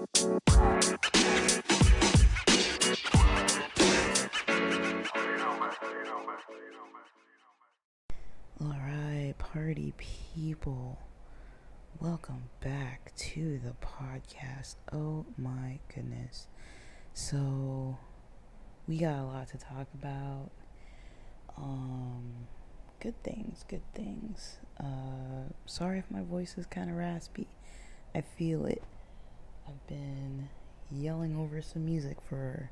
Alright, party people. Welcome back to the podcast. Oh my goodness. So, we got a lot to talk about. Good things. Sorry if my voice is kind of raspy. I feel it. I've been yelling over some music for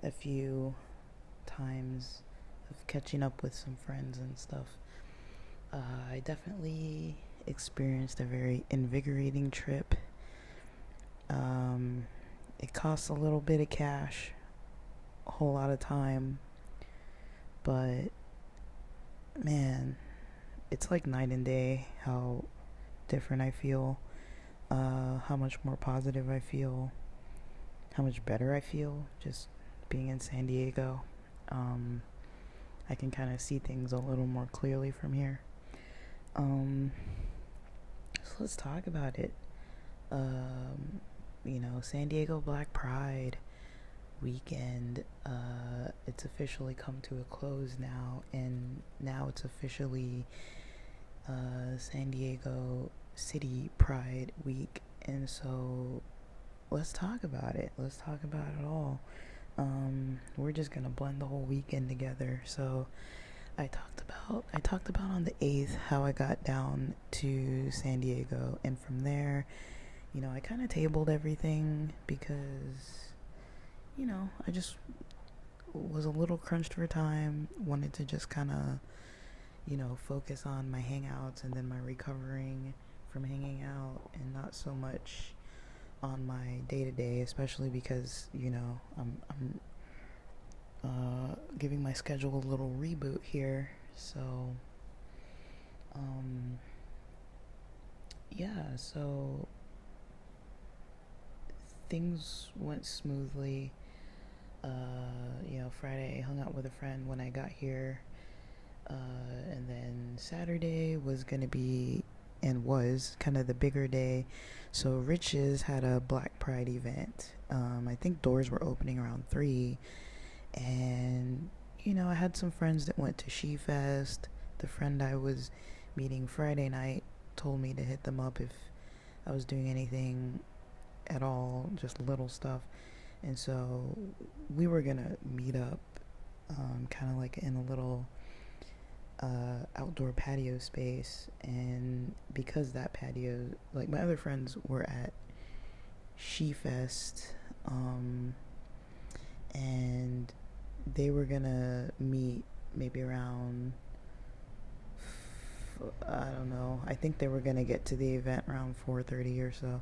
a few times of catching up with some friends and stuff. I definitely experienced a very invigorating trip. It costs a little bit of cash, a whole lot of time, but man, it's like night and day how different I feel, how much more positive I feel, how much better I feel just being in San Diego. I can kind of see things a little more clearly from here. So let's talk about it. San Diego Black Pride weekend, it's officially come to a close now, and now it's officially San Diego City Pride Week, and so let's talk about it. Let's talk about it all. We're just gonna blend the whole weekend together. So I talked about on the 8th how I got down to San Diego, and from there, I kind of tabled everything because, I just was a little crunched for time, wanted to just kind of, focus on my hangouts and then my recovering from hanging out, and not so much on my day-to-day, especially because, I'm giving my schedule a little reboot here. So so things went smoothly. Friday I hung out with a friend when I got here, and then Saturday was gonna be, and was kind of the bigger day. So Rich's had a Black Pride event. I think doors were opening around 3, and I had some friends that went to She Fest. The friend I was meeting Friday night told me to hit them up if I was doing anything at all, just little stuff. And so we were gonna meet up, kind of like in a little outdoor patio space. And because that patio, like, my other friends were at She Fest, and they were gonna meet maybe around, I don't know, I think they were gonna get to the event around 4:30 or so.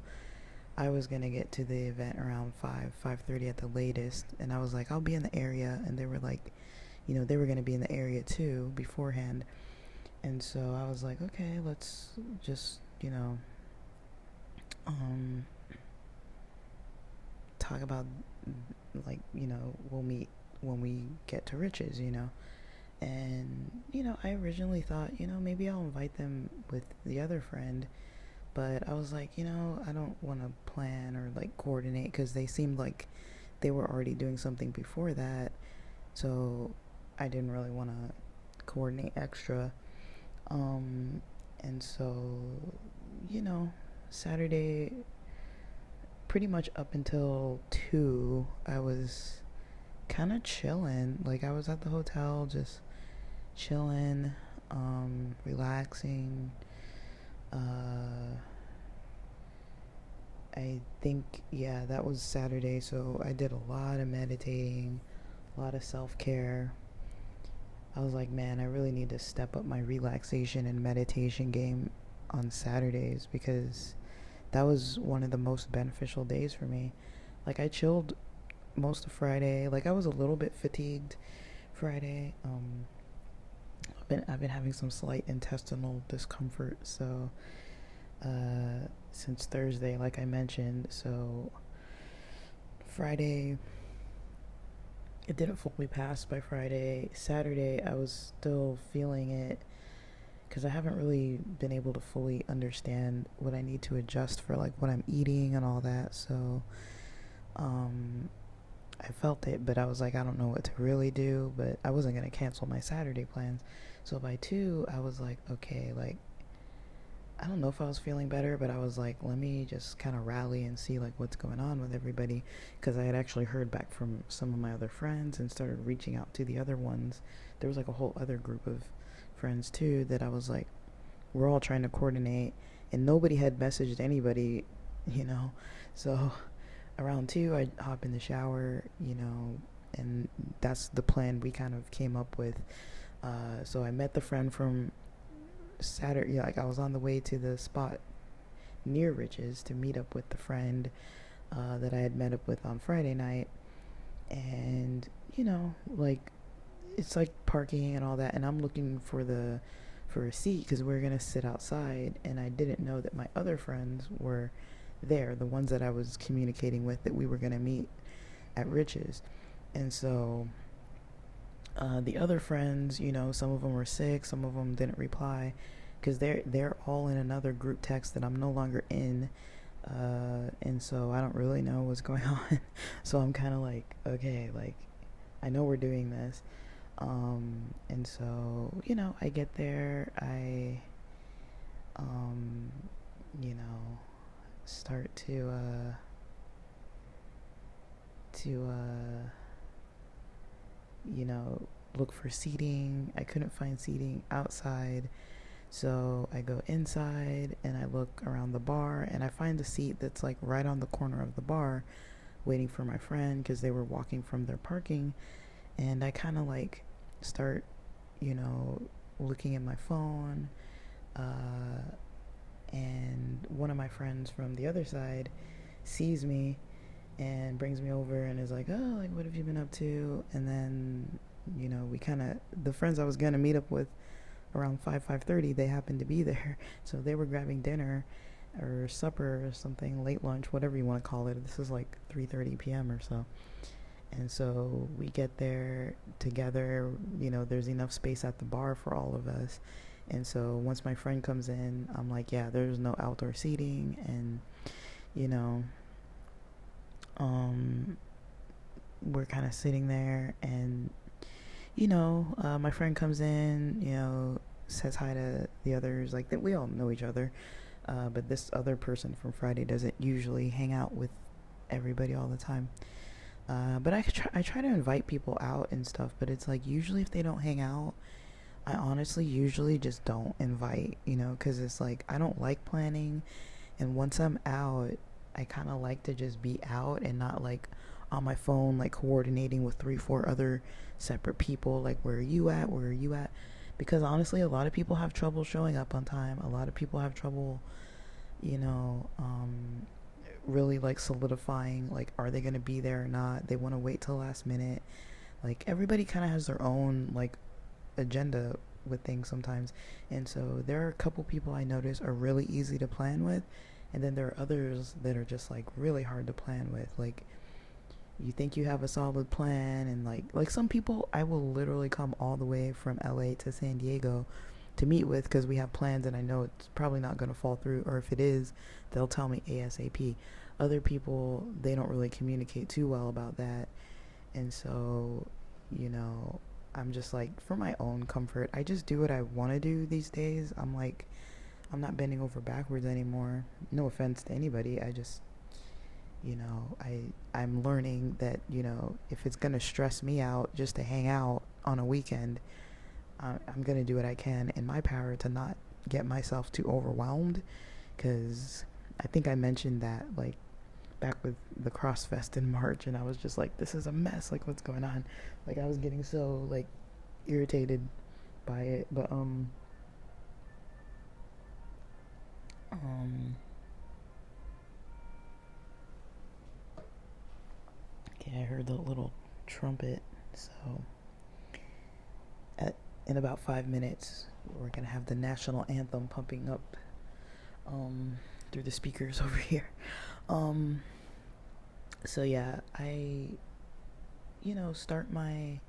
I was gonna get to the event around 5:30 at the latest, and I was like, I'll be in the area, and they were like, they were gonna be in the area too beforehand. And so I was like, okay, let's just talk about, like, we'll meet when we get to Rich's. And I originally thought, maybe I'll invite them with the other friend, but I was like, I don't want to plan or like coordinate, because they seemed like they were already doing something before that, so I didn't really want to coordinate extra. And so, Saturday, pretty much up until 2, I was kind of chilling. Like, I was at the hotel just chilling, relaxing. I think, that was Saturday, so I did a lot of meditating, a lot of self-care. I was like, man, I really need to step up my relaxation and meditation game on Saturdays, because that was one of the most beneficial days for me. Like, I chilled most of Friday. Like, I was a little bit fatigued Friday. I've been having some slight intestinal discomfort, so since Thursday, like I mentioned. So Friday, it didn't fully pass by Friday. Saturday, I was still feeling it, because I haven't really been able to fully understand what I need to adjust for, like what I'm eating and all that. So I felt it, but I was like, I don't know what to really do. But I wasn't gonna cancel my Saturday plans. So by 2, I was like, okay, like I don't know if I was feeling better, but I was like, let me just kind of rally and see like what's going on with everybody, because I had actually heard back from some of my other friends and started reaching out to the other ones. There was like a whole other group of friends too that I was like, we're all trying to coordinate, and nobody had messaged anybody, you know. So around 2, I hop in the shower, you know, and that's the plan we kind of came up with. So I met the friend from Saturday. Like I was on the way to the spot near Rich's to meet up with the friend that I had met up with on Friday night, and you know, like it's like parking and all that, and I'm looking for a seat because we're gonna sit outside, and I didn't know that my other friends were there, the ones that I was communicating with, that we were gonna meet at Rich's. And so the other friends, you know, some of them were sick, some of them didn't reply because they're all in another group text that I'm no longer in, and so I don't really know what's going on. So I'm kind of like, okay, like I know we're doing this, and so you know, I get there, I you know, start to you know, look for seating. I couldn't find seating outside, so I go inside and I look around the bar, and I find a seat that's like right on the corner of the bar, waiting for my friend because they were walking from their parking. And I kind of like start, you know, looking at my phone, and one of my friends from the other side sees me and brings me over and is like, oh, like what have you been up to? And then, you know, we kind of, the friends I was gonna meet up with around 5:30, they happened to be there, so they were grabbing dinner or supper or something, late lunch, whatever you want to call it. This is like 3:30 p.m. or so. And so we get there together, you know, there's enough space at the bar for all of us. And so once my friend comes in, I'm like, yeah, there's no outdoor seating. And, you know, we're kind of sitting there, and, you know, my friend comes in, you know, says hi to the others, like that we all know each other. But this other person from Friday doesn't usually hang out with everybody all the time. But I try to invite people out and stuff, but it's like usually if they don't hang out, I honestly usually just don't invite, you know, because it's like I don't like planning, and once I'm out, I kind of like to just be out and not like on my phone, like coordinating with 3, 4 other separate people, like where are you at, where are you at? Because honestly, a lot of people have trouble showing up on time. A lot of people have trouble, you know, really like solidifying, like are they gonna be there or not. They want to wait till last minute. Like everybody kind of has their own like agenda with things sometimes, and so there are a couple people I notice are really easy to plan with, and then there are others that are just like really hard to plan with. Like you think you have a solid plan, and like some people I will literally come all the way from LA to San Diego to meet with because we have plans and I know it's probably not going to fall through, or if it is, they'll tell me ASAP. Other people, they don't really communicate too well about that, and so, you know, I'm just like, for my own comfort, I just do what I want to do these days. I'm like, I'm not bending over backwards anymore. No offense to anybody. I just, you know, I'm learning that, you know, if it's gonna stress me out just to hang out on a weekend, I'm gonna do what I can in my power to not get myself too overwhelmed. Because I think I mentioned that like back with the CrossFest in March, and I was just like, this is a mess, like what's going on. Like I was getting so like irritated by it. But okay, I heard the little trumpet. So in about 5 minutes we're gonna have the national anthem pumping up through the speakers over here. So yeah, I, you know, start my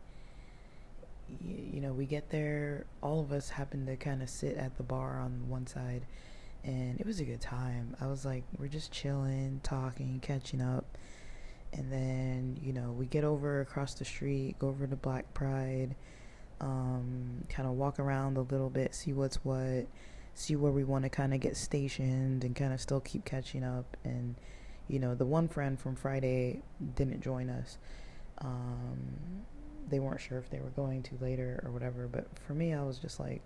you know, we get there, all of us happen to kind of sit at the bar on one side, and it was a good time. I was like, we're just chilling, talking, catching up. And then, you know, we get over across the street, go over to Black Pride, kind of walk around a little bit, see what's what, see where we want to kind of get stationed and kind of still keep catching up. And, you know, the one friend from Friday didn't join us. They weren't sure if they were going to later or whatever. But for me, I was just like,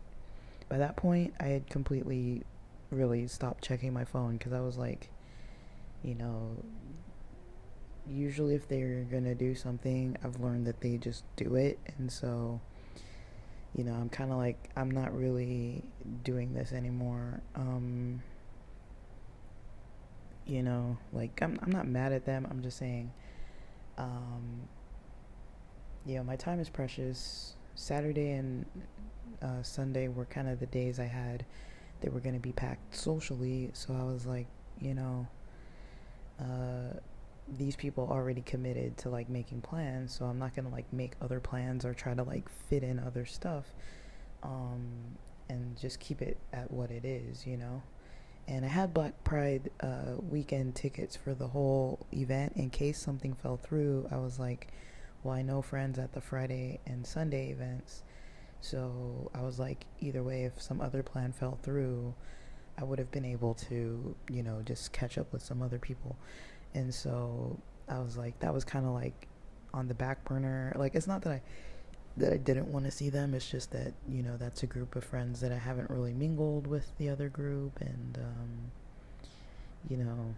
by that point, I had completely really stopped checking my phone because I was like, you know, usually if they're gonna do something, I've learned that they just do it. And so, you know, I'm kind of like, I'm not really doing this anymore. You know, like, I'm not mad at them. I'm just saying, um, you know, my time is precious. Saturday and Sunday were kind of the days I had. They were going to be packed socially. So I was like, you know, uh, these people already committed to like making plans. So I'm not going to like make other plans or try to like fit in other stuff. Um, and just keep it at what it is, you know? And I had Black Pride weekend tickets for the whole event in case something fell through. I was like, well, I know friends at the Friday and Sunday events. So I was like, either way, if some other plan fell through, I would have been able to, you know, just catch up with some other people. And so I was like, that was kind of like on the back burner. Like, it's not that I didn't want to see them. It's just that, you know, that's a group of friends that I haven't really mingled with the other group. And, you know,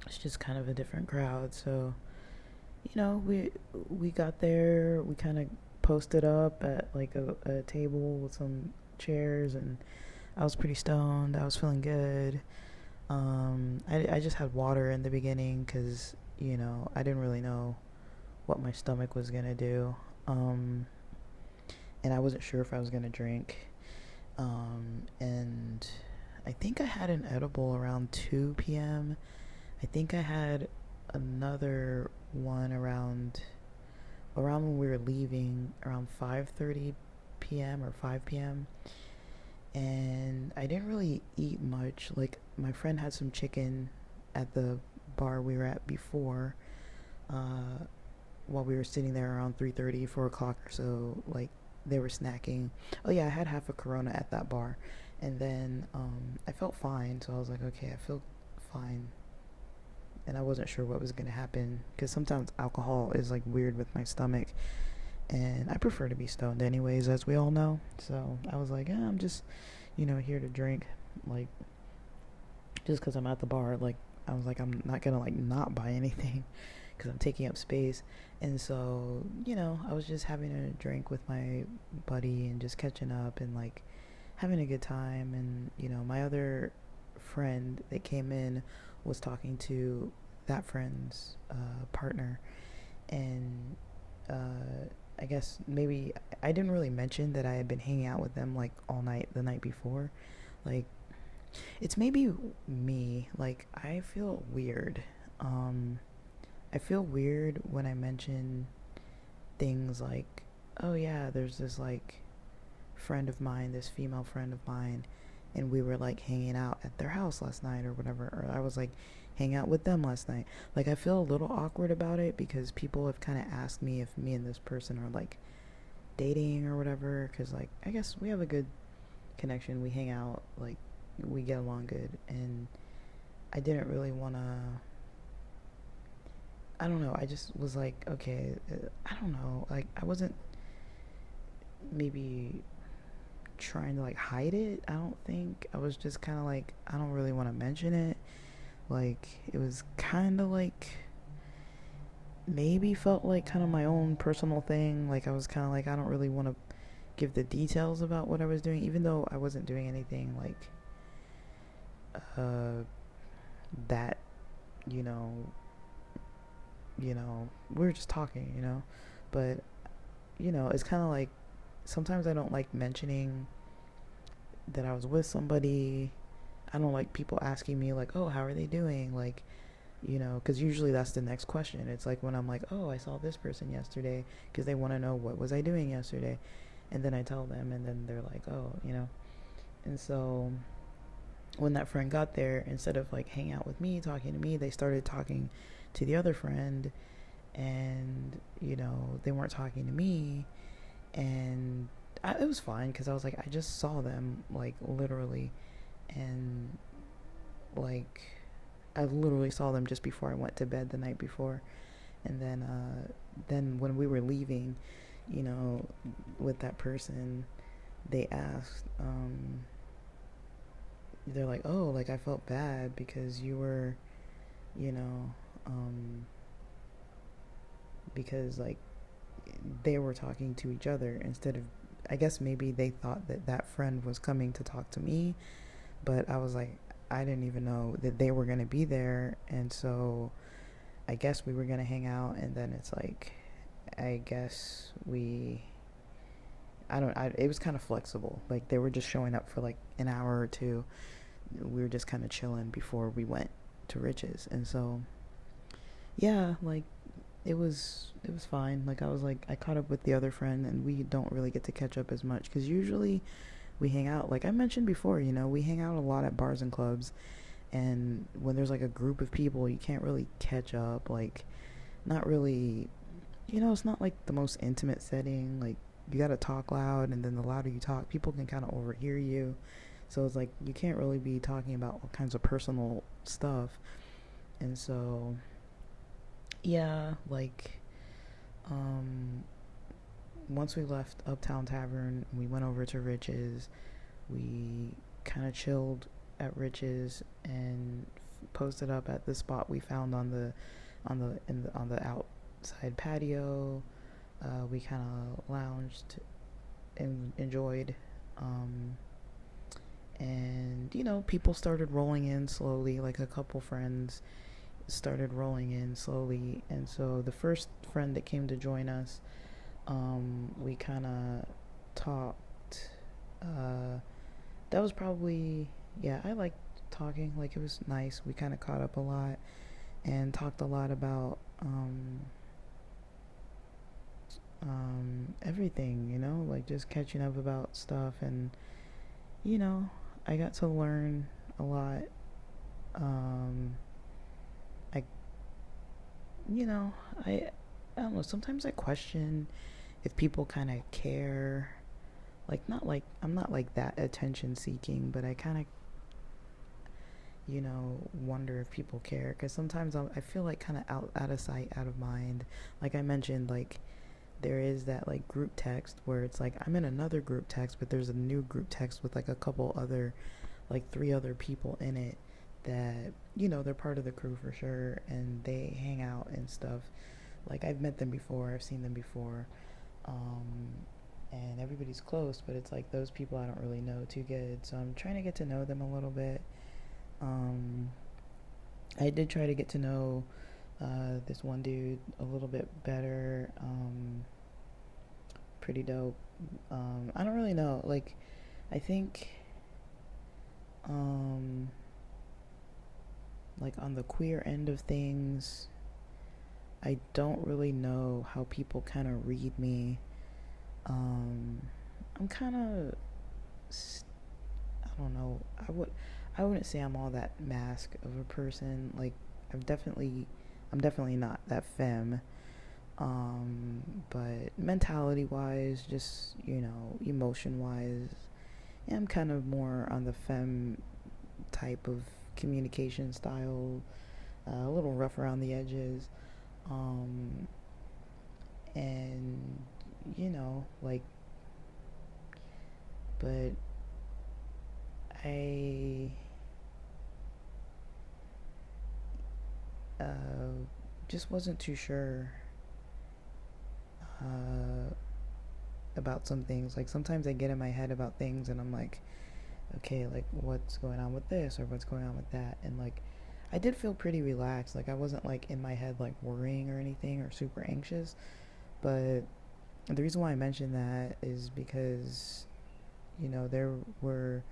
it's just kind of a different crowd. So, you know, we got there. We kind of posted up at like a table with some chairs, and I was pretty stoned. I was feeling good. I just had water in the beginning because, you know, I didn't really know what my stomach was gonna do. Um, and I wasn't sure if I was gonna drink. And I think I had an edible around 2 p.m. I think I had another one around when we were leaving, around 5:30 p.m. or 5 p.m. And I didn't really eat much. Like, my friend had some chicken at the bar we were at before, uh, while we were sitting there around 3:30, 4 o'clock or so. Like, they were snacking. Oh yeah, I had half a Corona at that bar. And then I felt fine, so I was like, okay, I feel fine. And I wasn't sure what was going to happen because sometimes alcohol is like weird with my stomach, and I prefer to be stoned anyways, as we all know. So I was like, I'm just, you know, here to drink, like, just because I'm at the bar. Like, I was like, I'm not gonna like not buy anything because I'm taking up space. And so, you know, I was just having a drink with my buddy and just catching up and like having a good time. And, you know, my other friend that came in was talking to that friend's partner. And I guess maybe I didn't really mention that I had been hanging out with them like all night the night before. Like, it's maybe me. Like, I feel weird. Um, I feel weird when I mention things like, oh yeah, there's this like friend of mine, this female friend of mine, and we were like hanging out at their house last night or whatever. Or I was like hanging out with them last night. Like, I feel a little awkward about it because people have kind of asked me if me and this person are like dating or whatever. Because, like, I guess we have a good connection. We hang out, like, we get along good. And I didn't really want to. I don't know. I just was like, okay, I don't know. Like, I wasn't maybe trying to like hide it. I don't think. I was just kind of like, I don't really want to mention it. Like, it was kind of like maybe felt like kind of my own personal thing. Like, I was kind of like, I don't really want to give the details about what I was doing, even though I wasn't doing anything like uh that, you know, we were just talking, but it's kind of like sometimes I don't like mentioning that I was with somebody. I don't like people asking me like, oh, how are they doing? Like, you know, because usually that's the next question. It's like when I'm like, oh, I saw this person yesterday, because they want to know what was I doing yesterday, and then I tell them, and then they're like, oh, you know. And so when that friend got there, instead of like hanging out with me, talking to me, they started talking to the other friend, and you know, they weren't talking to me. And it was fine because I was like, I just saw them like literally, and like I literally saw them just before I went to bed the night before. And then when we were leaving, you know, with that person, they asked, they're like, oh, like I felt bad because you were, you know, because like they were talking to each other instead of, I guess maybe they thought that that friend was coming to talk to me, but I was like, I didn't even know that they were going to be there. And so I guess we were going to hang out, and then it's like, I guess it was kind of flexible. Like they were just showing up for like an hour or two. We were just kind of chilling before we went to Rich's. And so yeah, like it was fine. Like I was like, I caught up with the other friend, and we don't really get to catch up as much because usually we hang out, like I mentioned before, you know, we hang out a lot at bars and clubs, and when there's like a group of people, you can't really catch up. Like, not really, you know, it's not like the most intimate setting. Like, you gotta talk loud, and then the louder you talk, people can kind of overhear you. So it's like you can't really be talking about all kinds of personal stuff. And so yeah, like um once we left Uptown Tavern, we went over to Rich's. We kind of chilled at Rich's and posted up at the spot we found on the outside patio. We kind of lounged and enjoyed. Um, and you know, people started rolling in slowly. Like a couple friends started rolling in slowly, and so the first friend that came to join us, we kind of talked. Uh, that was probably, yeah, I liked talking. Like it was nice. We kind of caught up a lot and talked a lot about everything, you know, like just catching up about stuff. And you know, I got to learn a lot. Um, I, you know, I don't know. Sometimes I question if people kind of care. Like, not like, I'm not like that attention seeking, but I kind of, you know, wonder if people care. Because sometimes I feel like kind of out of sight, out of mind. Like I mentioned, like, there is that like group text where it's like I'm in another group text, but there's a new group text with like a couple other, like three other people in it that, you know, they're part of the crew for sure, and they hang out and stuff. Like I've met them before, I've seen them before, um, and everybody's close, but it's like those people I don't really know too good. So I'm trying to get to know them a little bit. Um, I did try to get to know this one dude a little bit better. Pretty dope. I don't really know. Like, I think, um, like on the queer end of things, I don't really know how people kind of read me. Um, I'm kind of, I don't know. I wouldn't say I'm all that mask of a person. Like, I've definitely, I'm definitely not that femme. But mentality wise, just, you know, emotion wise, yeah, I'm kind of more on the femme type of communication style, a little rough around the edges. Um, and, you know, like, but I just wasn't too sure uh, about some things. Like sometimes I get in my head about things and I'm like, okay, like what's going on with this or what's going on with that. And like I did feel pretty relaxed. Like I wasn't like in my head like worrying or anything or super anxious. But the reason why I mentioned that is because, you know, there were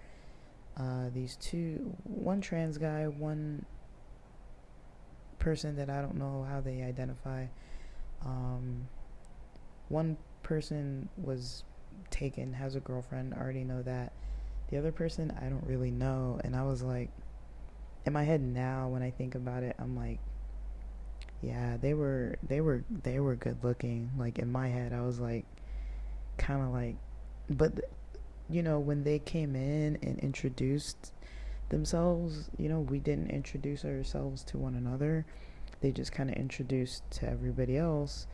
these two, one trans guy, one person that I don't know how they identify. One person was taken, has a girlfriend, I already know that. The other person I don't really know, and I was like, in my head now when I think about it, I'm like, yeah, they were good looking. Like in my head, I was like, kind of like, but when they came in and introduced themselves, we didn't introduce ourselves to one another. They just kind of introduced to everybody else.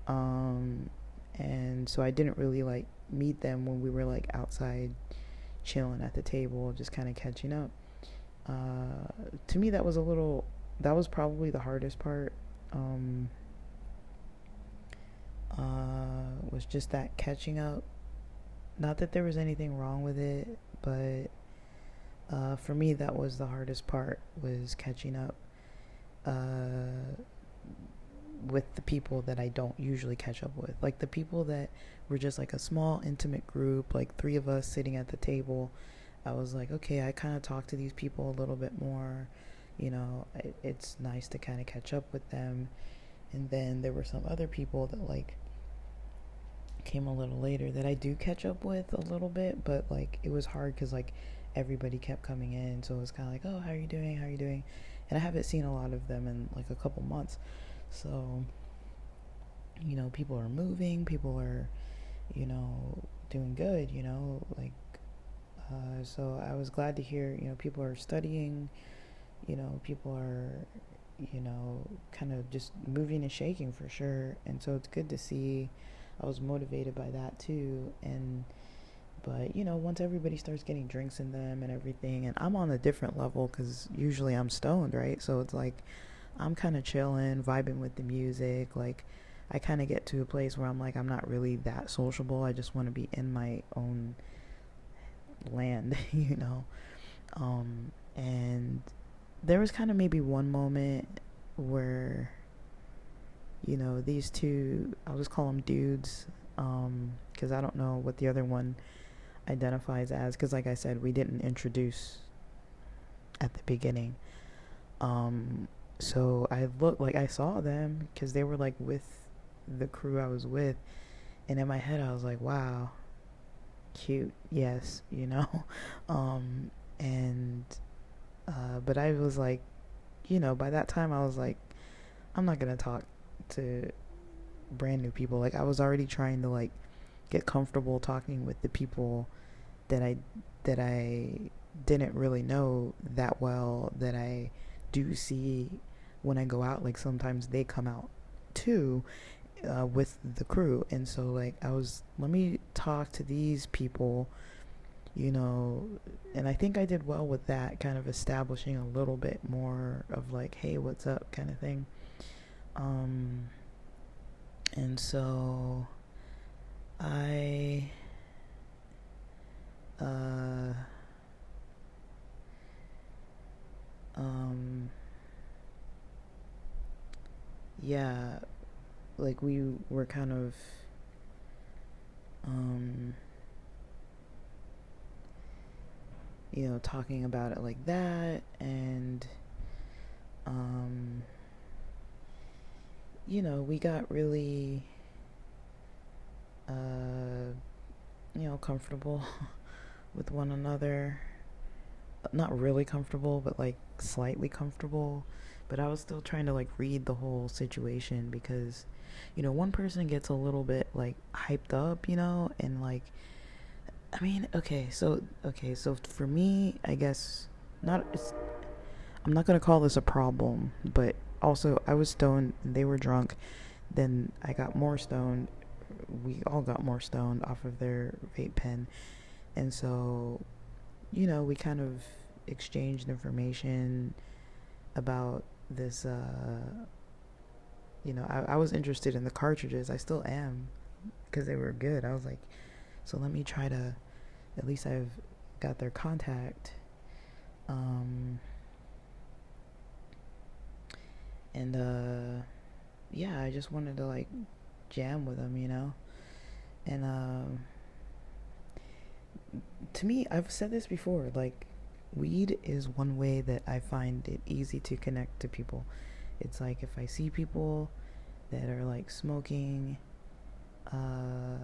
Um, and so I didn't really like meet them when we were like outside chilling at the table, just kind of catching up. To me, that was probably the hardest part. Um, was just that catching up. Not that there was anything wrong with it, but for me, that was the hardest part, was catching up uh, with the people that I don't usually catch up with. Like the people that were just like a small, intimate group, like three of us sitting at the table. I was like, okay, I kind of talk to these people a little bit more. It's nice to kind of catch up with them. And then there were some other people that like came a little later that I do catch up with a little bit, but like it was hard because like everybody kept coming in, so it was kind of like, oh, how are you doing? How are you doing? And I haven't seen a lot of them in like a couple months, so people are moving, people are doing good, like so I was glad to hear people are studying, people are kind of just moving and shaking for sure, and so it's good to see. I was motivated by that too. But once everybody starts getting drinks in them and everything, and I'm on a different level because usually I'm stoned, right? So it's like I'm kind of chilling, vibing with the music. Like I kind of get to a place where I'm like, I'm not really that sociable. I just want to be in my own land. And there was kind of maybe one moment where these two, I'll just call them dudes, because I don't know what the other one identifies as, because like I said, we didn't introduce at the beginning. So I saw them because they were like with the crew I was with, and in my head I was like, wow, cute, yes, and but I was like, by that time I was like, I'm not gonna talk to brand new people. Like I was already trying to like get comfortable talking with the people that I didn't really know that well, that I do see when I go out. Like sometimes they come out too, with the crew, and so like let me talk to these people, and I think I did well with that, kind of establishing a little bit more of like, hey, what's up kind of thing. And so I yeah, like we were kind of talking about it like that, and we got really comfortable with one another. Not really comfortable, but like slightly comfortable. But I was still trying to like read the whole situation because one person gets a little bit like hyped up, and like, I mean, okay, so for me, I guess I'm not gonna call this a problem, but also I was stoned and they were drunk. Then I got more stoned. We all got more stoned off of their vape pen, and so we kind of exchanged information about this. I was interested in the cartridges. I still am, because they were good. I was like, so let me try to, at least I've got their contact. And yeah, I just wanted to like jam with them, and to me, I've said this before, like weed is one way that I find it easy to connect to people. It's like if I see people that are like smoking, uh,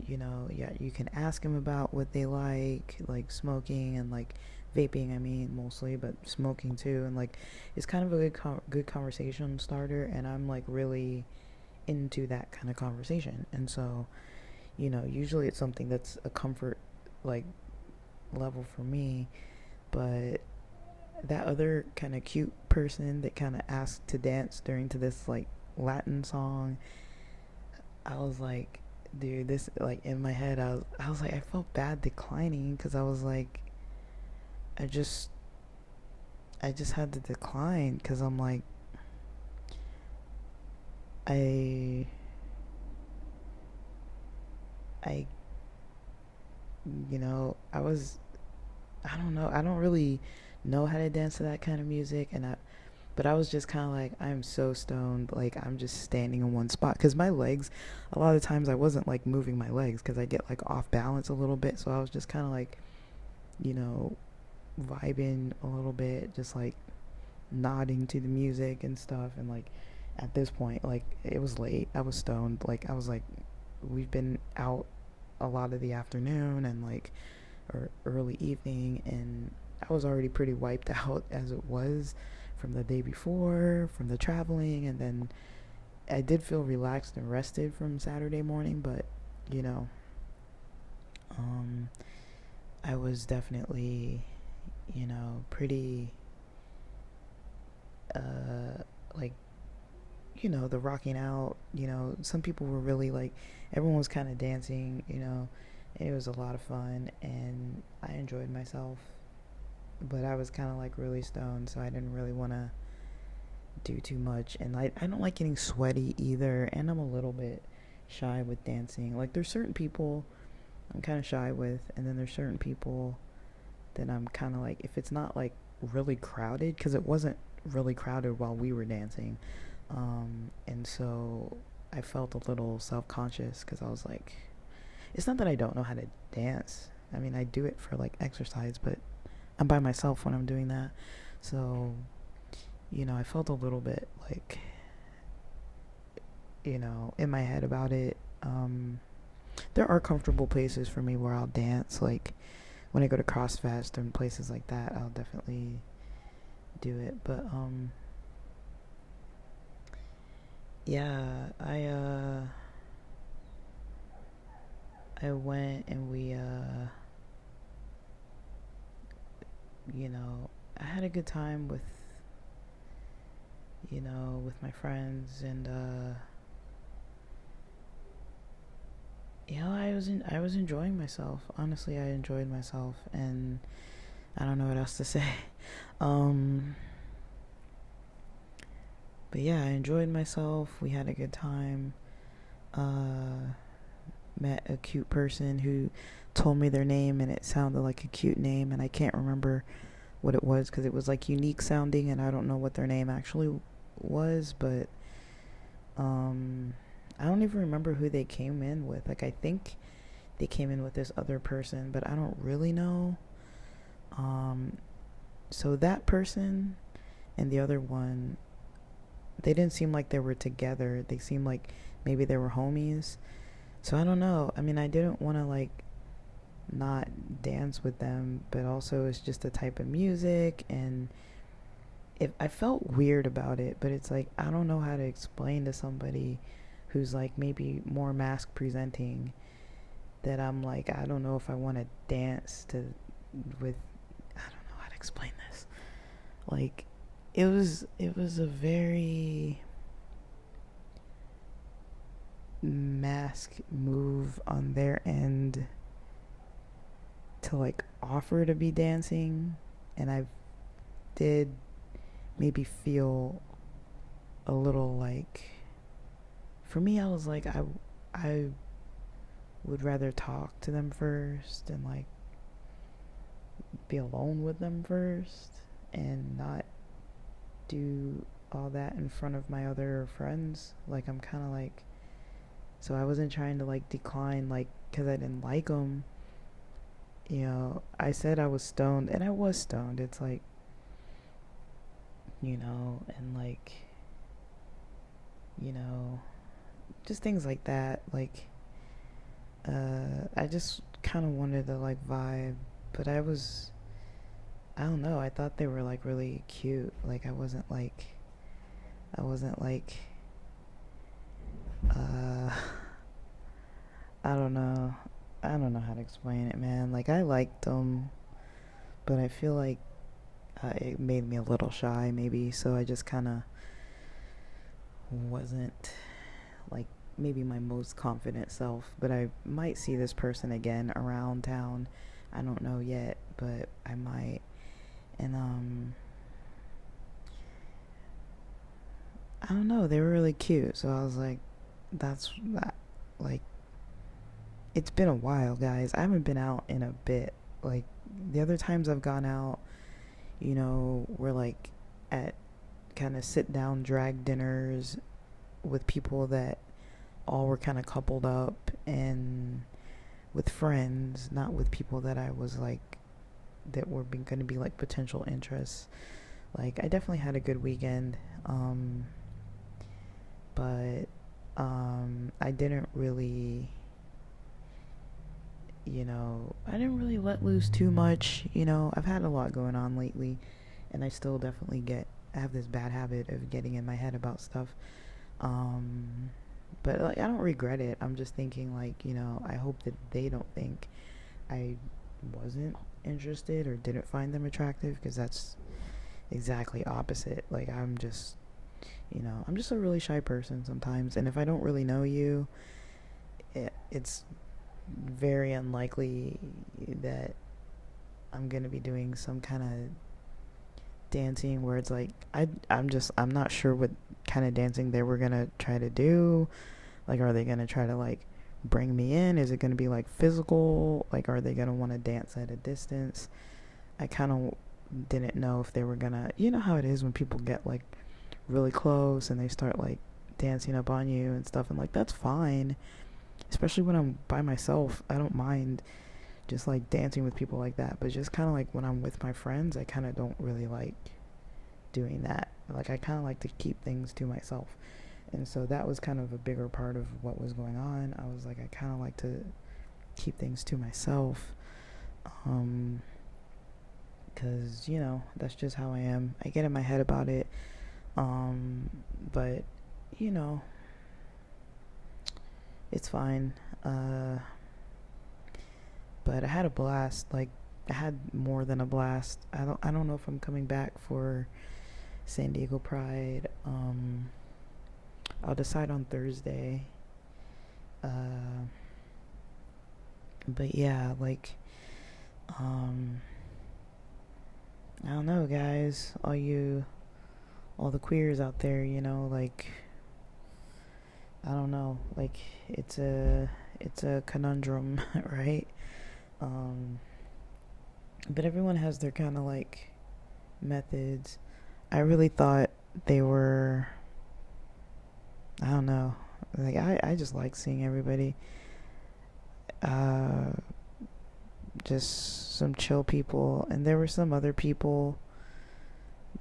yeah, you can ask them about what they like smoking and like vaping. I mean, mostly, but smoking too, and like it's kind of a good conversation starter. And I'm like really into that kind of conversation, and so usually it's something that's a comfort like level for me. But that other kind of cute person that kind of asked to dance during to this like Latin song, I was like, dude, this like in my head, I was like, I felt bad declining because I was like, I just I just had to decline because I'm like, I I I don't know, I don't really know how to dance to that kind of music, but I was just kind of like, I'm so stoned, like I'm just standing in one spot because my legs, a lot of times I wasn't like moving my legs because I get like off balance a little bit, so I was just kind of like, you know, vibing a little bit, just like nodding to the music and stuff. And like at this point, like it was late, I was stoned, like I was like, we've been out a lot of the afternoon and like or early evening, and I was already pretty wiped out as it was from the day before, from the traveling. And then I did feel relaxed and rested from Saturday morning, but you know, um, I was definitely, pretty, like, the rocking out. Some people were really like, everyone was kind of dancing, and it was a lot of fun, and I enjoyed myself. But I was kind of like really stoned, so I didn't really want to do too much. And I don't like getting sweaty either, and I'm a little bit shy with dancing. Like, there's certain people I'm kind of shy with, and then there's certain people that I'm kind of like, if it's not like really crowded, because it wasn't really crowded while we were dancing. And so I felt a little self-conscious because I was like, it's not that I don't know how to dance. I mean, I do it for like exercise, but I'm by myself when I'm doing that. So, I felt a little bit like, in my head about it. There are comfortable places for me where I'll dance. Like when I go to CrossFest and places like that, I'll definitely do it. But yeah, I went and I had a good time with with my friends. And I was enjoying myself. Honestly, I enjoyed myself, and I don't know what else to say. um but yeah, I enjoyed myself. We had a good time. uh Met a cute person who told me their name, and it sounded like a cute name, and I can't remember what it was because it was like unique sounding, and I don't know what their name actually was. But I don't even remember who they came in with. Like, I think they came in with this other person, but I don't really know. um so that person and the other one, they didn't seem like they were together. They seemed like maybe they were homies. So I don't know. I mean, I didn't want to like not dance with them, but also it's just a type of music, and if I felt weird about it. But it's like, I don't know how to explain to somebody who's like maybe more mask presenting that I'm like, I don't know if I want to dance to with, I don't know how to explain this. Like, it was a very mask move on their end to like offer to be dancing, and I did maybe feel a little like, for me, I was like, I would rather talk to them first and like be alone with them first and not do all that in front of my other friends. Like, I'm kind of like, so I wasn't trying to like decline like because I didn't like them. I said I was stoned, and I was stoned. It's like, and like, you know, just things like that. Like, I just kind of wanted to like vibe, but I don't know, I thought they were like really cute. Like, I wasn't like, uh, I don't know. I don't know how to explain it, man. Like, I liked them, but I feel like it made me a little shy, maybe. So I just kind of wasn't like maybe my most confident self. But I might see this person again around town. I don't know yet, but I might. And I don't know. They were really cute. So I was like, that's that. Like, it's been a while, guys. I haven't been out in a bit. Like, the other times I've gone out, we're like at kind of sit down drag dinners with people that all were kind of coupled up and with friends, not with people that I was like, that were going to be like potential interests. Like, I definitely had a good weekend. But I didn't really, I didn't really let loose too much. I've had a lot going on lately, and I still definitely I have this bad habit of getting in my head about stuff. But like, I don't regret it. I'm just thinking like, I hope that they don't think I wasn't interested or didn't find them attractive, because that's exactly opposite. Like, I'm just a really shy person sometimes, and if I don't really know you, it's very unlikely that I'm gonna be doing some kind of dancing where it's like I'm not sure what kind of dancing they were gonna try to do. Like, are they gonna try to like bring me in? Is it gonna be like physical? Like, are they gonna want to dance at a distance? I kind of didn't know if they were gonna, how it is when people get like really close and they start like dancing up on you and stuff, and like, that's fine, especially when I'm by myself. I don't mind just like dancing with people like that, but just kind of like when I'm with my friends, I kind of don't really like doing that. Like, I kind of like to keep things to myself, and so that was kind of a bigger part of what was going on. I was like, I kind of like to keep things to myself, because that's just how I am. I get in my head about it, but it's fine. But I had a blast. Like, I had more than a blast. I don't know if I'm coming back for San Diego Pride. I'll decide on Thursday. But yeah, like, I don't know, guys. All the queers out there, like, I don't know. Like, it's a conundrum, right? But everyone has their kind of like methods. I really thought they were, I don't know. Like, I just like seeing everybody. Just some chill people, and there were some other people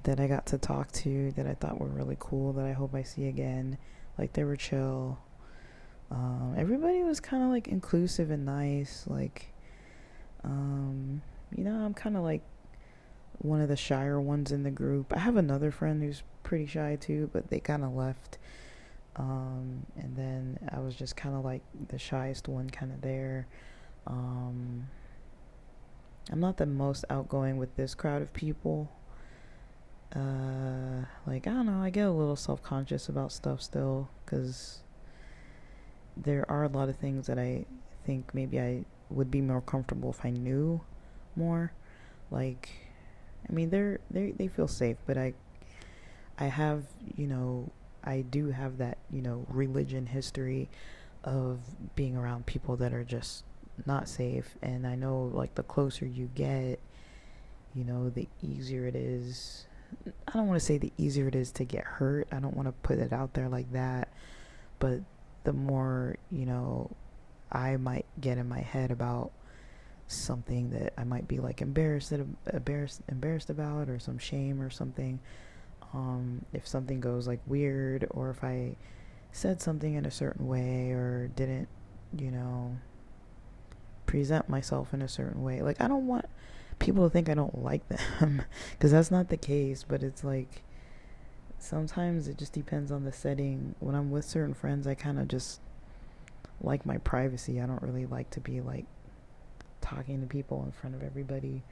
that I got to talk to that I thought were really cool that I hope I see again. Like, they were chill. Everybody was kind of like inclusive and nice. Like, I'm kind of like one of the shyer ones in the group. I have another friend who's pretty shy too, but they kind of left. And then I was just kind of like the shyest one kind of there. I'm not the most outgoing with this crowd of people. Like, I don't know, I get a little self-conscious about stuff still, because there are a lot of things that I think maybe I would be more comfortable if I knew more. Like, I mean, they feel safe, but I have, I do have that, religion history of being around people that are just not safe. And I know, like, the closer you get, the easier it is. I don't want to say the easier it is to get hurt. I don't want to put it out there like that. But the more, I might get in my head about something that I might be like embarrassed about, or some shame or something, If something goes like weird, or if I said something in a certain way or didn't, you know, present myself in a certain way. Like, I don't want people to think I don't like them because that's not the case, but it's like sometimes it just depends on the setting. When I'm with certain friends, I kind of just like my privacy. I don't really like to be like talking to people in front of everybody.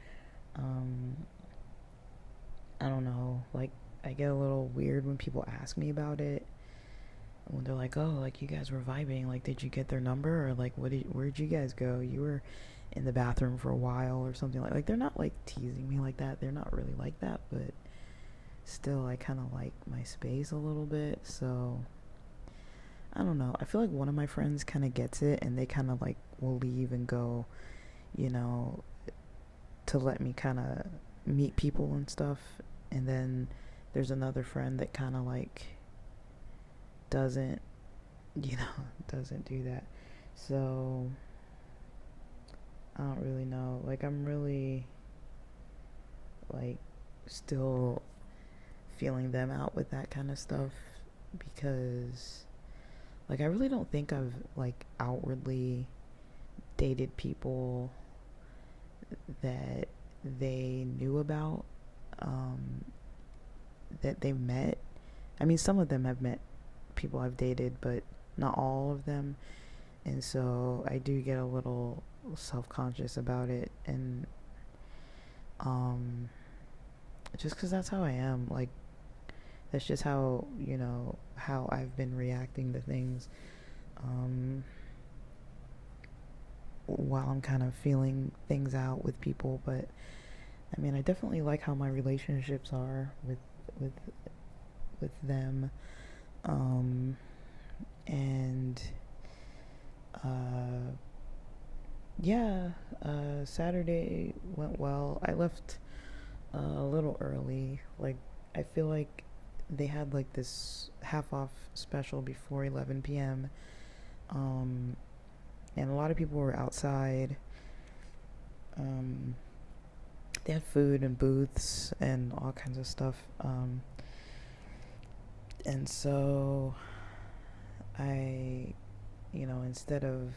um I don't know, like, I get a little weird when people ask me about it, when they're like, oh, like, you guys were vibing, like, did you get their number, or like, where'd you guys go, you were in the bathroom for a while or something. Like they're not like teasing me like that, they're not really like that, but still I kind of like my space a little bit. So I don't know, I feel like one of my friends kind of gets it, and they kind of like will leave and go, you know, to let me kind of meet people and stuff. And then there's another friend that kind of like doesn't, you know, doesn't do that. So I don't really know. Like, I'm really like still feeling them out with that kind of stuff, because like I really don't think I've like outwardly dated people that they knew about, um that they met. I mean, some of them have met people I've dated, but not all of them. And so I do get a little self-conscious about it. And um just because that's how I am. Like, that's just how, you know, how I've been reacting to things, um while I'm kind of feeling things out with people. But I mean, I definitely like how my relationships are with with them. um and uh yeah, Saturday went well. I left a little early. Like, I feel like they had like this half off special before 11 p.m. Um, and a lot of people were outside. Um, they had food and booths and all kinds of stuff. And so I, you know, instead of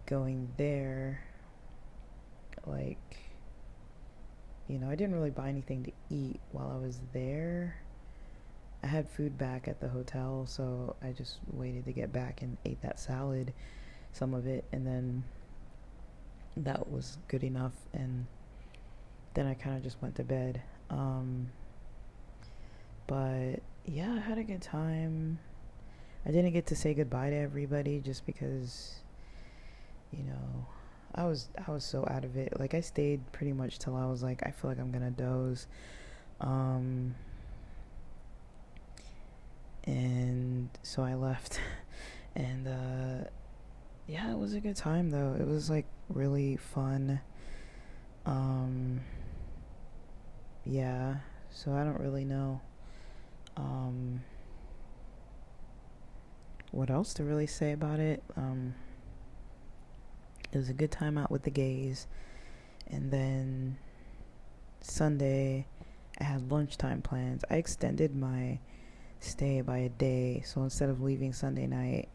going there, like, you know, I didn't really buy anything to eat while I was there. I had food back at the hotel, so I just waited to get back and ate that salad, some of it, and then that was good enough. And then I kind of just went to bed. But yeah, I had a good time. I didn't get to say goodbye to everybody just because, you know, I was so out of it. Like, I stayed pretty much till I was like, I feel like I'm gonna doze. Um, and so I left. And yeah, it was a good time though. It was like really fun. Um, yeah. So I don't really know um what else to really say about it. It was a good time out with the gays. And then Sunday, I had lunchtime plans. I extended my stay by a day. So instead of leaving Sunday night,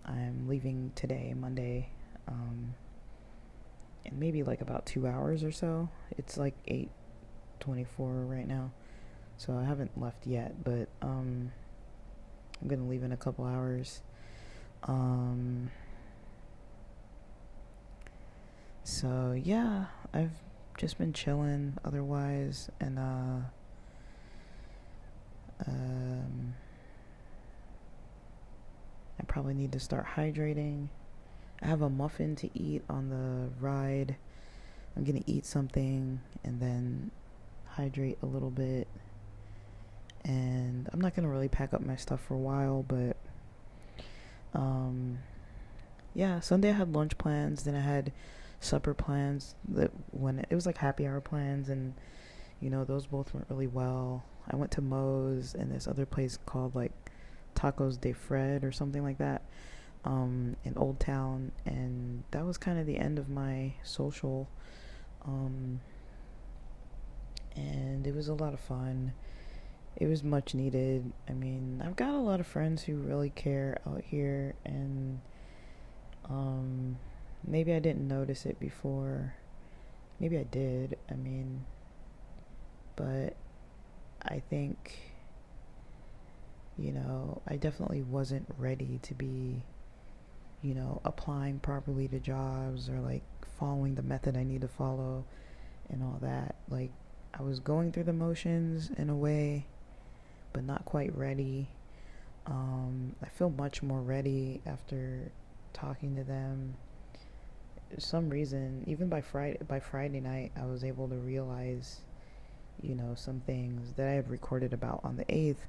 I'm leaving today, Monday, in maybe like about 2 hours or so. It's like 8:24 right now, so I haven't left yet. But I'm gonna leave in a couple hours. Um, so yeah, I've just been chilling otherwise, and um, I probably need to start hydrating. I have a muffin to eat on the ride. I'm gonna eat something and then hydrate a little bit. And I'm not gonna really pack up my stuff for a while, but yeah, Sunday I had lunch plans, then I had supper plans that when it was like happy hour plans, and you know, those both went really well. I went to Moe's and this other place called like Tacos de Fred or something like that, in Old Town, and that was kind of the end of my social. and it was a lot of fun. It was much needed. I mean, I've got a lot of friends who really care out here, and maybe I didn't notice it before. Maybe I did. I mean, but I think, I definitely wasn't ready to be, applying properly to jobs or like following the method I need to follow and all that. Like, I was going through the motions in a way, but not quite ready. I feel much more ready after talking to them. For some reason, even by Friday night, I was able to realize, some things that I had recorded about on the 8th,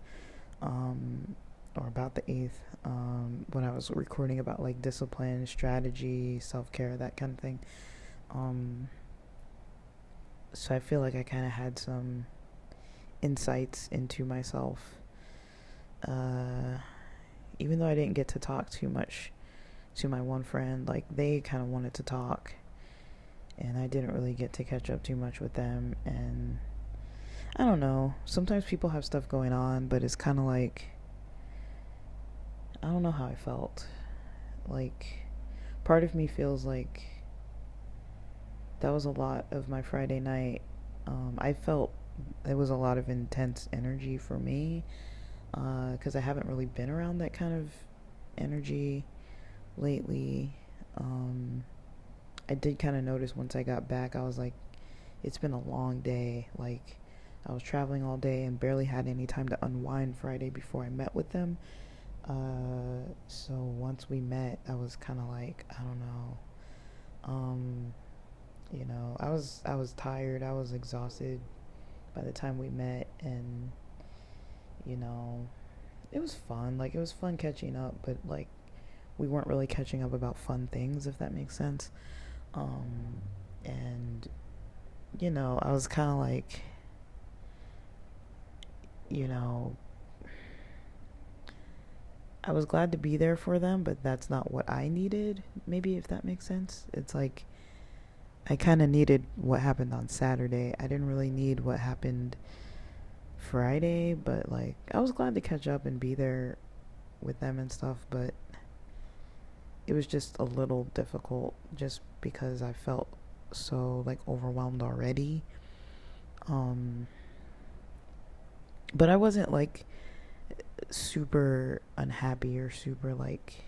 or about the 8th, when I was recording about like discipline, strategy, self-care, that kind of thing. So I feel like I kind of had some insights into myself, even though I didn't get to talk too much to my one friend. Like, they kind of wanted to talk, and I didn't really get to catch up too much with them. And I don't know, sometimes people have stuff going on, but it's kind of like, I don't know how I felt. Like, part of me feels like that was a lot of my Friday night. I felt it was a lot of intense energy for me, because I haven't really been around that kind of energy lately. I did kind of notice once I got back, I was like, it's been a long day. Like, I was traveling all day and barely had any time to unwind Friday before I met with them. So once we met, I was kind of like, I don't know. I was tired. I was exhausted by the time we met, and you know, it was fun. Like, it was fun catching up, but like, we weren't really catching up about fun things, if that makes sense. And I was kind of like, you know, I was glad to be there for them, but that's not what I needed. Maybe, if that makes sense. It's like, I kind of needed what happened on Saturday. I didn't really need what happened Friday, but like, I was glad to catch up and be there with them and stuff, but it was just a little difficult just because I felt so like overwhelmed already. Um but I wasn't like super unhappy or super like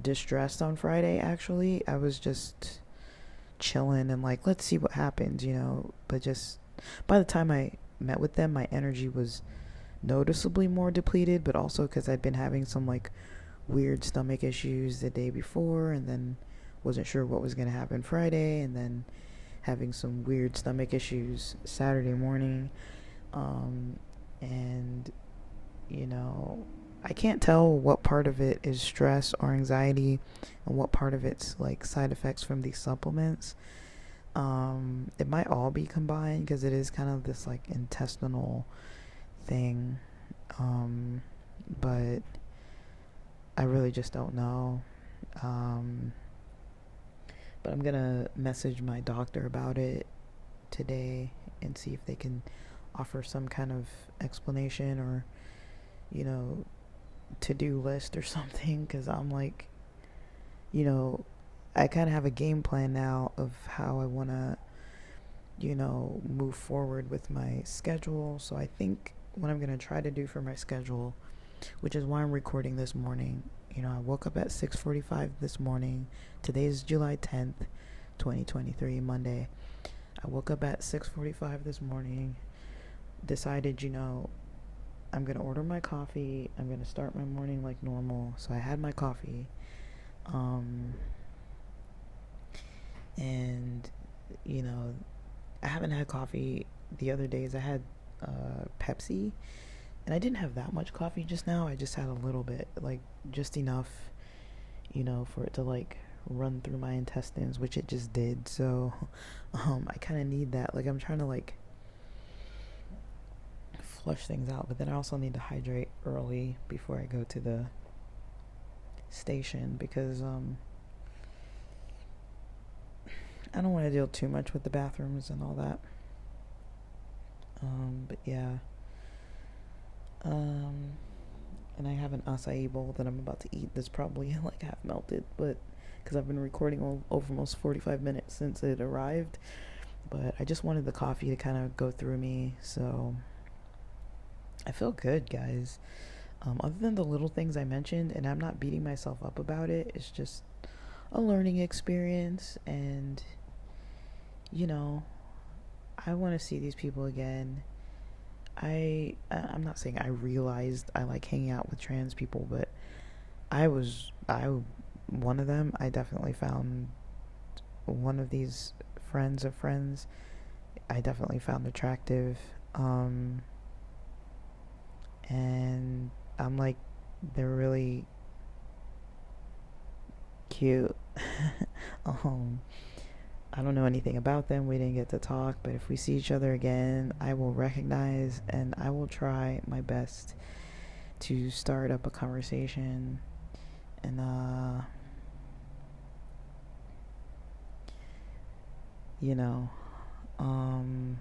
distressed on Friday. Actually, I was just chilling and like, let's see what happens, but just by the time I met with them, my energy was noticeably more depleted, but also because I'd been having some like weird stomach issues the day before, and then wasn't sure what was going to happen Friday, and then having some weird stomach issues Saturday morning. And I can't tell what part of it is stress or anxiety and what part of it's like side effects from these supplements. It might all be combined because it is kind of this like intestinal thing. But I really just don't know. But I'm gonna message my doctor about it today and see if they can offer some kind of explanation or, to-do list or something. Because I'm like, I kind of have a game plan now of how I want to, move forward with my schedule. So I think what I'm going to try to do for my schedule, which is why I'm recording this morning. I woke up at 6:45 this morning. Today is July 10th, 2023, Monday. I woke up at 6:45 this morning, decided, I'm going to order my coffee. I'm going to start my morning like normal. So I had my coffee. And, I haven't had coffee the other days. I had Pepsi, and I didn't have that much coffee just now. I just had a little bit, like just enough, for it to like run through my intestines, which it just did. So I kind of need that. Like, I'm trying to like flush things out, but then I also need to hydrate early before I go to the station, because I don't want to deal too much with the bathrooms and all that. But yeah. Um, and I have an acai bowl that I'm about to eat that's probably like half melted, but because I've been recording over almost 45 minutes since it arrived. But I just wanted the coffee to kind of go through me, so I feel good, guys. Other than the little things I mentioned, and I'm not beating myself up about it, it's just a learning experience, and you know, I want to see these people again. I'm not saying I realized I like hanging out with trans people, but I one of them. I definitely found one of these friends of friends. I definitely found attractive, and I'm like, they're really cute. um, I don't know anything about them. We didn't get to talk, but if we see each other again, I will recognize and I will try my best to start up a conversation. And you know, um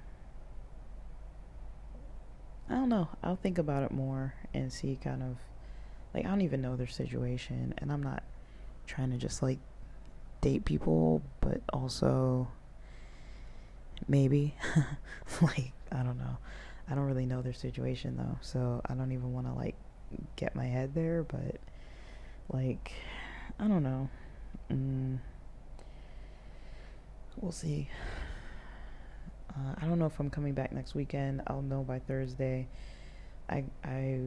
I don't know. I'll think about it more and see kind of like I don't even know their situation, and I'm not trying to just like date people, but also maybe like I don't know. I don't really know their situation though, so I don't even want to like get my head there, but like I don't know. We'll see. I don't know if I'm coming back next weekend. I'll know by Thursday. I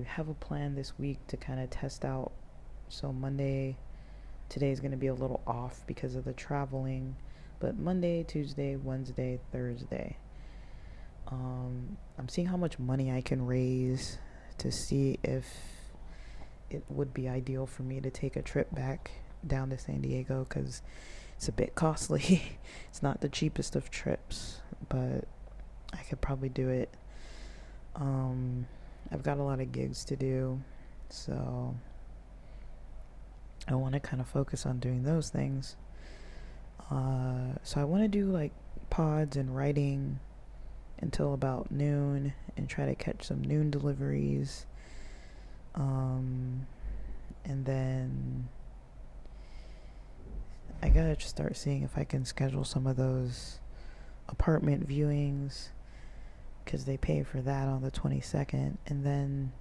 have a plan this week to kind of test out. So Monday, today is going to be a little off because of the traveling, but Monday, Tuesday, Wednesday, Thursday, I'm seeing how much money I can raise to see if it would be ideal for me to take a trip back down to San Diego, because it's a bit costly. It's not the cheapest of trips, but I could probably do it. I've got a lot of gigs to do, so I want to kind of focus on doing those things. So I want to do like pods and writing until about noon and try to catch some noon deliveries. And then I gotta just start seeing if I can schedule some of those apartment viewings, because they pay for that on the 22nd. And then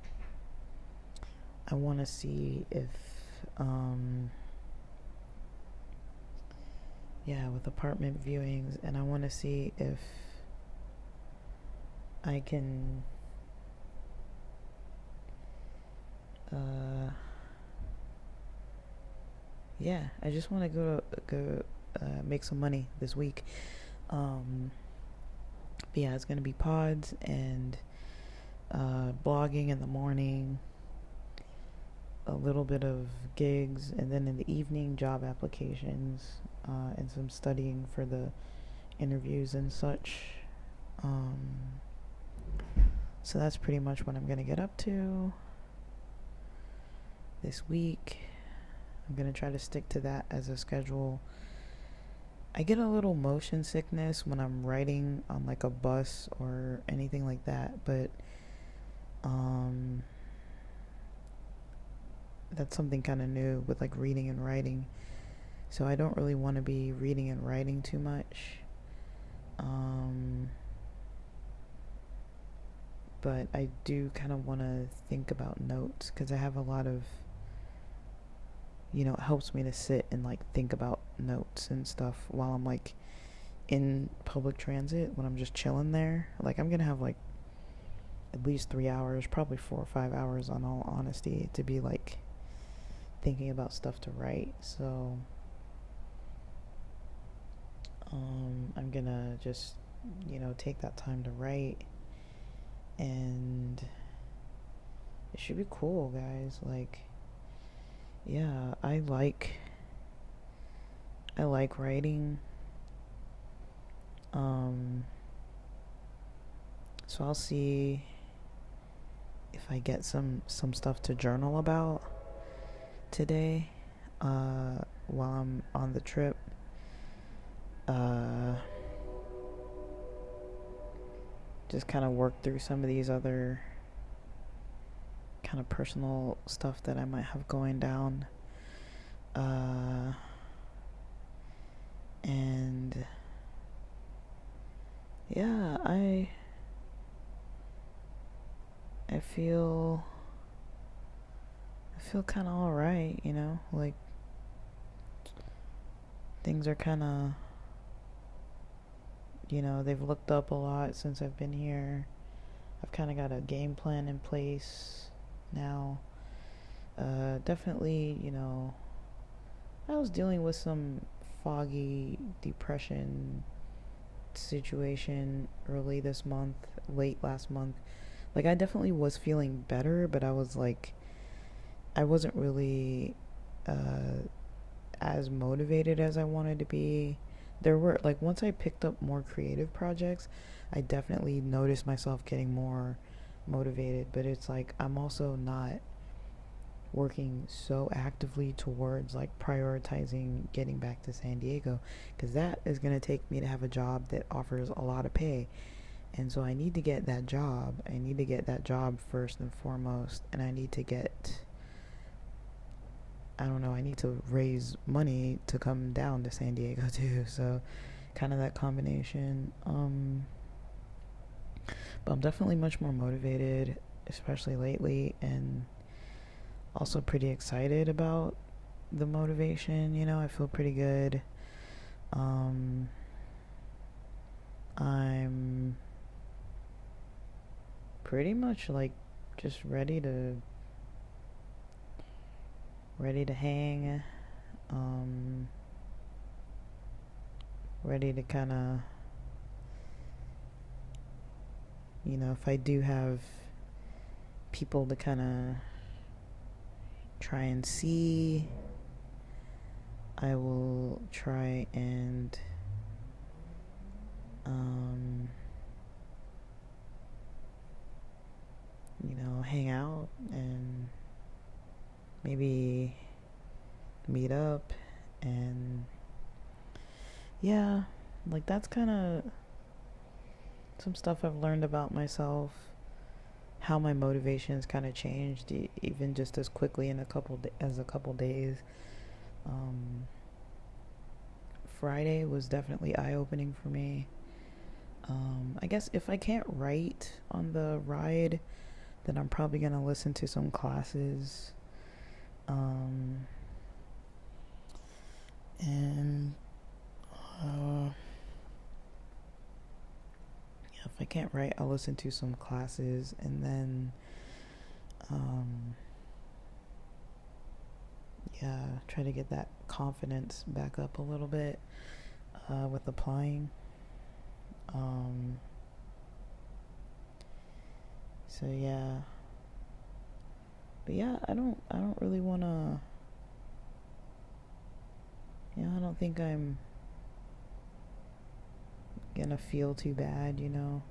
I want to see if with apartment viewings, and I want to see if I can I just want to go make some money this week. But yeah, it's gonna be pods and blogging in the morning, a little bit of gigs, and then in the evening job applications, and some studying for the interviews and such. So that's pretty much what I'm gonna get up to this week. I'm gonna try to stick to that as a schedule. I get a little motion sickness when I'm writing on like a bus or anything like that, but that's something kind of new with like reading and writing. So I don't really want to be reading and writing too much. But I do kind of want to think about notes, because I have a lot of, it helps me to sit and like think about notes and stuff while I'm like in public transit, when I'm just chilling there. Like I'm gonna have like at least 3 hours, probably 4 or 5 hours on all honesty, to be like thinking about stuff to write. So I'm gonna just take that time to write, and it should be cool, guys. Like, yeah, I like writing. So I'll see if I get some stuff to journal about today, while I'm on the trip. just kind of work through some of these other kind of personal stuff that I might have going down. And yeah, I feel kind of all right, you know, like things are kind of, you know, they've looked up a lot since I've been here. I've kind of got a game plan in place now. Definitely, you know, I was dealing with some foggy depression situation early this month, late last month. Like, I definitely was feeling better, but I was like, I wasn't really as motivated as I wanted to be. There were, like, once I picked up more creative projects, I definitely noticed myself getting more motivated, but it's like I'm also not working so actively towards like prioritizing getting back to San Diego, because that is going to take me to have a job that offers a lot of pay. And so I need to get that job. I need to get that job first and foremost, and I need to get, I don't know, I need to raise money to come down to San Diego too. So kind of that combination. But I'm definitely much more motivated, especially lately, and also pretty excited about the motivation. You know, I feel pretty good. I'm pretty much like just ready to hang. Ready to kind of, you know, if I do have people to kind of try and see, I will try and you know, hang out and maybe meet up. And yeah, like that's kind of some stuff I've learned about myself, how my motivations kind of changed even just as quickly in a couple days. Friday was definitely eye-opening for me. I guess if I can't write on the ride, then I'm probably gonna listen to some classes. And yeah, if I can't write, I'll listen to some classes, and then yeah, try to get that confidence back up a little bit with applying. So yeah, but yeah, I don't really wanna. Yeah, I don't think I'm gonna feel too bad, you know.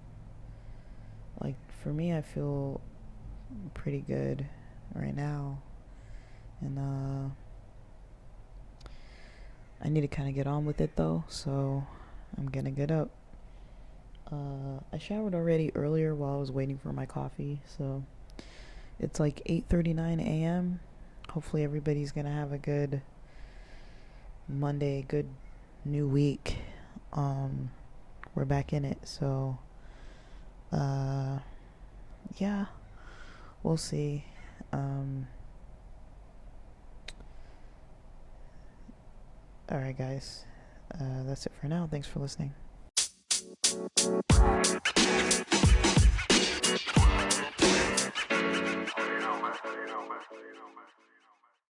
Like for me, I feel pretty good right now, and I need to kind of get on with it though, so I'm gonna get up. I showered already earlier while I was waiting for my coffee, so it's like 8:39 a.m. Hopefully everybody's gonna have a good Monday, good new week. We're back in it, so yeah, we'll see. Alright guys, that's it for now. Thanks for listening.